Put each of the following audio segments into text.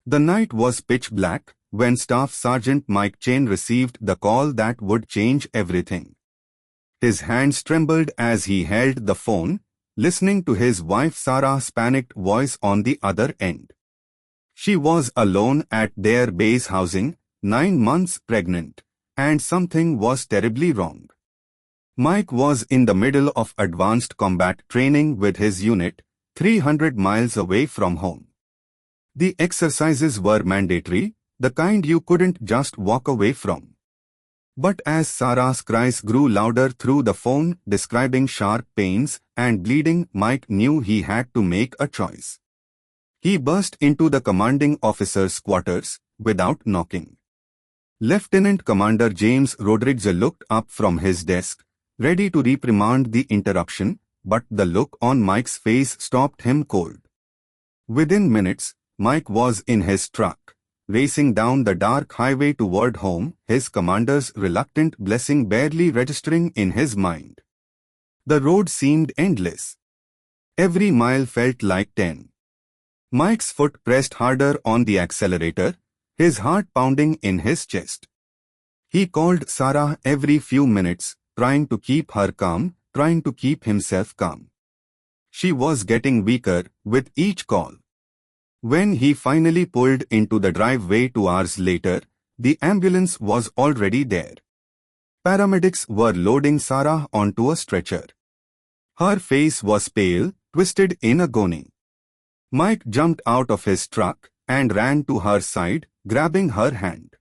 The night was pitch black when Staff Sergeant Mike Chen received the call that would change everything. His hands trembled as he held the phone, listening to his wife Sarah's panicked voice on the other end. She was alone at their base housing, 9 months pregnant, and something was terribly wrong. Mike was in the middle of advanced combat training with his unit, 300 miles away from home. The exercises were mandatory, the kind you couldn't just walk away from. But as Sarah's cries grew louder through the phone, describing sharp pains and bleeding, Mike knew he had to make a choice. He burst into the commanding officer's quarters without knocking. Lieutenant Commander James Rodriguez looked up from his desk, ready to reprimand the interruption, but the look on Mike's face stopped him cold. Within minutes, Mike was in his truck, racing down the dark highway toward home, his commander's reluctant blessing barely registering in his mind. The road seemed endless. Every mile felt like 10. Mike's foot pressed harder on the accelerator, his heart pounding in his chest. He called Sarah every few minutes, trying to keep her calm, trying to keep himself calm. She was getting weaker with each call. When he finally pulled into the driveway 2 hours later, the ambulance was already there. Paramedics were loading Sarah onto a stretcher. Her face was pale, twisted in agony. Mike jumped out of his truck and ran to her side, grabbing her hand.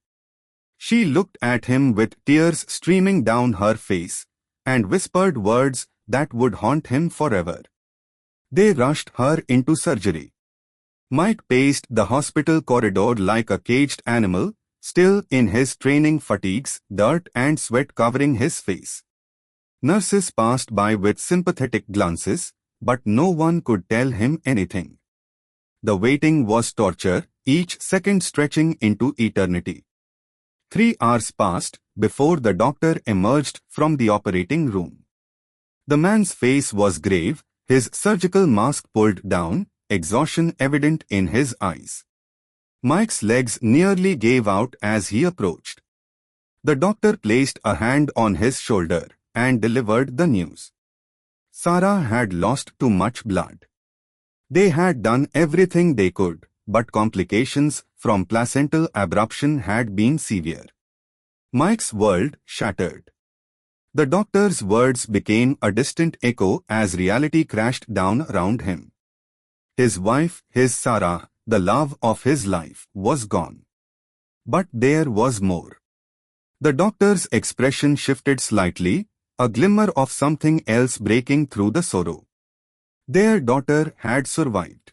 She looked at him with tears streaming down her face and whispered words that would haunt him forever. They rushed her into surgery. Mike paced the hospital corridor like a caged animal, still in his training fatigues, dirt and sweat covering his face. Nurses passed by with sympathetic glances, but no one could tell him anything. The waiting was torture, each second stretching into eternity. 3 hours passed before the doctor emerged from the operating room. The man's face was grave, his surgical mask pulled down, exhaustion evident in his eyes. Mike's legs nearly gave out as he approached. The doctor placed a hand on his shoulder and delivered the news. Sarah had lost too much blood. They had done everything they could, but complications from placental abruption had been severe. Mike's world shattered. The doctor's words became a distant echo as reality crashed down around him. His wife, his Sarah, the love of his life, was gone. But there was more. The doctor's expression shifted slightly, a glimmer of something else breaking through the sorrow. Their daughter had survived.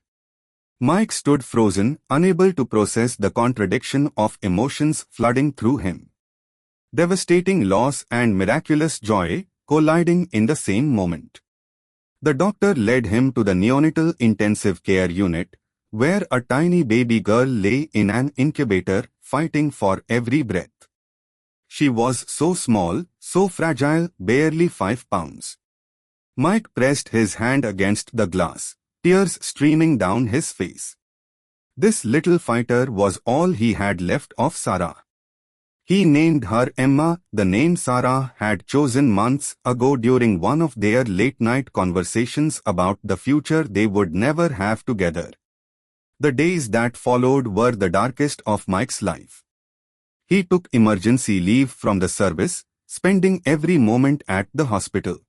Mike stood frozen, unable to process the contradiction of emotions flooding through him. Devastating loss and miraculous joy colliding in the same moment. The doctor led him to the neonatal intensive care unit, where a tiny baby girl lay in an incubator, fighting for every breath. She was so small, so fragile, barely 5 pounds. Mike pressed his hand against the glass, tears streaming down his face. This little fighter was all he had left of Sarah. He named her Emma, the name Sarah had chosen months ago during one of their late-night conversations about the future they would never have together. The days that followed were the darkest of Mike's life. He took emergency leave from the service, spending every moment at the hospital.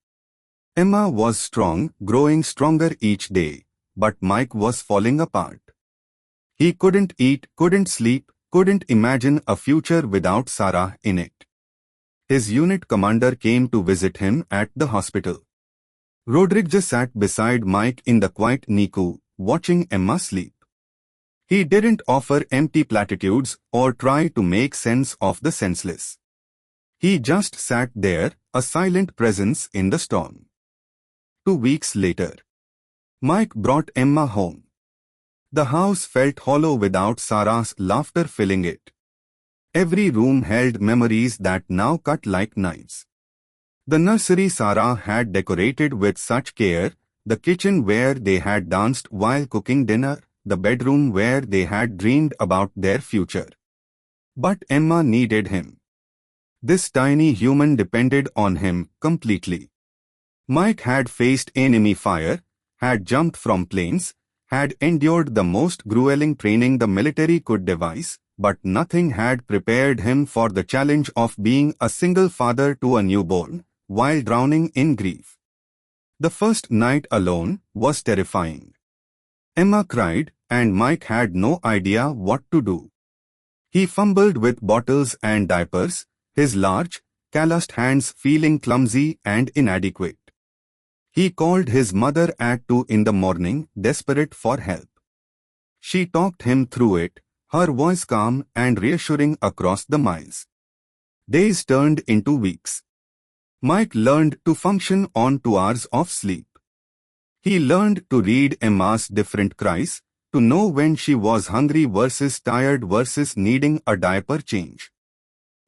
Emma was strong, growing stronger each day, but Mike was falling apart. He couldn't eat, couldn't sleep, couldn't imagine a future without Sarah in it. His unit commander came to visit him at the hospital. Rodriguez sat beside Mike in the quiet NICU, watching Emma sleep. He didn't offer empty platitudes or try to make sense of the senseless. He just sat there, a silent presence in the storm. 2 weeks later, Mike brought Emma home. The house felt hollow without Sarah's laughter filling it. Every room held memories that now cut like knives. The nursery Sarah had decorated with such care, the kitchen where they had danced while cooking dinner, the bedroom where they had dreamed about their future. But Emma needed him. This tiny human depended on him completely. Mike had faced enemy fire, had jumped from planes, had endured the most grueling training the military could devise, but nothing had prepared him for the challenge of being a single father to a newborn, while drowning in grief. The first night alone was terrifying. Emma cried, and Mike had no idea what to do. He fumbled with bottles and diapers, his large, calloused hands feeling clumsy and inadequate. He called his mother at 2 in the morning, desperate for help. She talked him through it, her voice calm and reassuring across the miles. Days turned into weeks. Mike learned to function on 2 hours of sleep. He learned to read Emma's different cries, to know when she was hungry versus tired versus needing a diaper change.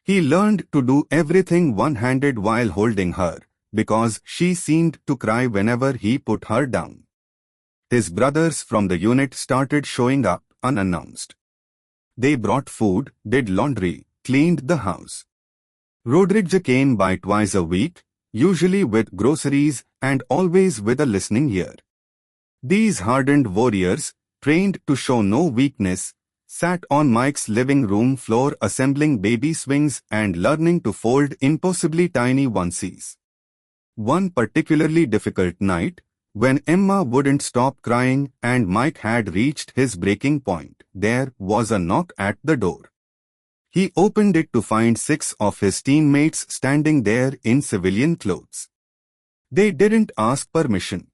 He learned to do everything one-handed while holding her, because she seemed to cry whenever he put her down. His brothers from the unit started showing up unannounced. They brought food, did laundry, cleaned the house. Rodriguez came by twice a week, usually with groceries and always with a listening ear. These hardened warriors, trained to show no weakness, sat on Mike's living room floor assembling baby swings and learning to fold impossibly tiny onesies. One particularly difficult night, when Emma wouldn't stop crying and Mike had reached his breaking point, there was a knock at the door. He opened it to find 6 of his teammates standing there in civilian clothes. They didn't ask permission.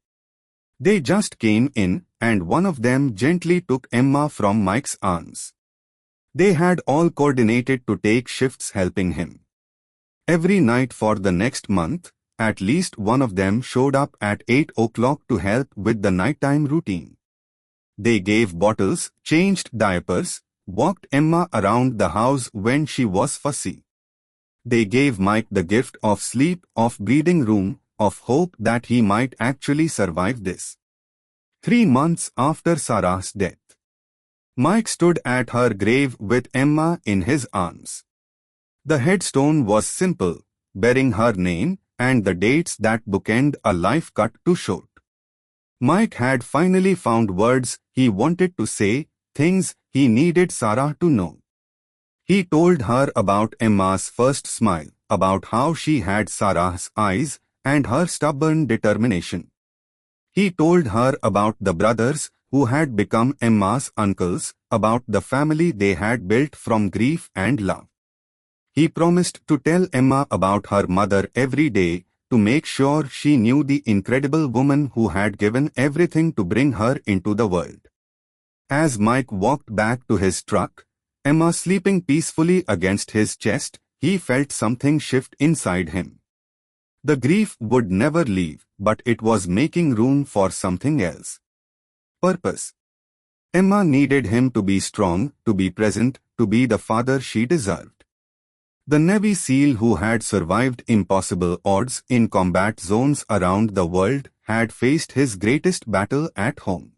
They just came in, and one of them gently took Emma from Mike's arms. They had all coordinated to take shifts helping him. Every night for the next month, at least one of them showed up at 8 o'clock to help with the nighttime routine. They gave bottles, changed diapers, walked Emma around the house when she was fussy. They gave Mike the gift of sleep, of breathing room, of hope that he might actually survive this. 3 months after Sarah's death, Mike stood at her grave with Emma in his arms. The headstone was simple, bearing her name and the dates that bookend a life cut too short. Mike had finally found words he wanted to say, things he needed Sarah to know. He told her about Emma's first smile, about how she had Sarah's eyes and her stubborn determination. He told her about the brothers who had become Emma's uncles, about the family they had built from grief and love. He promised to tell Emma about her mother every day, to make sure she knew the incredible woman who had given everything to bring her into the world. As Mike walked back to his truck, Emma sleeping peacefully against his chest, he felt something shift inside him. The grief would never leave, but it was making room for something else. Purpose. Emma needed him to be strong, to be present, to be the father she deserved. The Navy SEAL who had survived impossible odds in combat zones around the world had faced his greatest battle at home.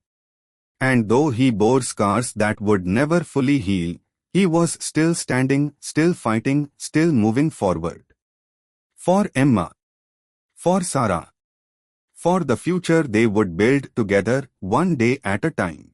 And though he bore scars that would never fully heal, he was still standing, still fighting, still moving forward. For Emma. For Sarah. For the future they would build together, one day at a time.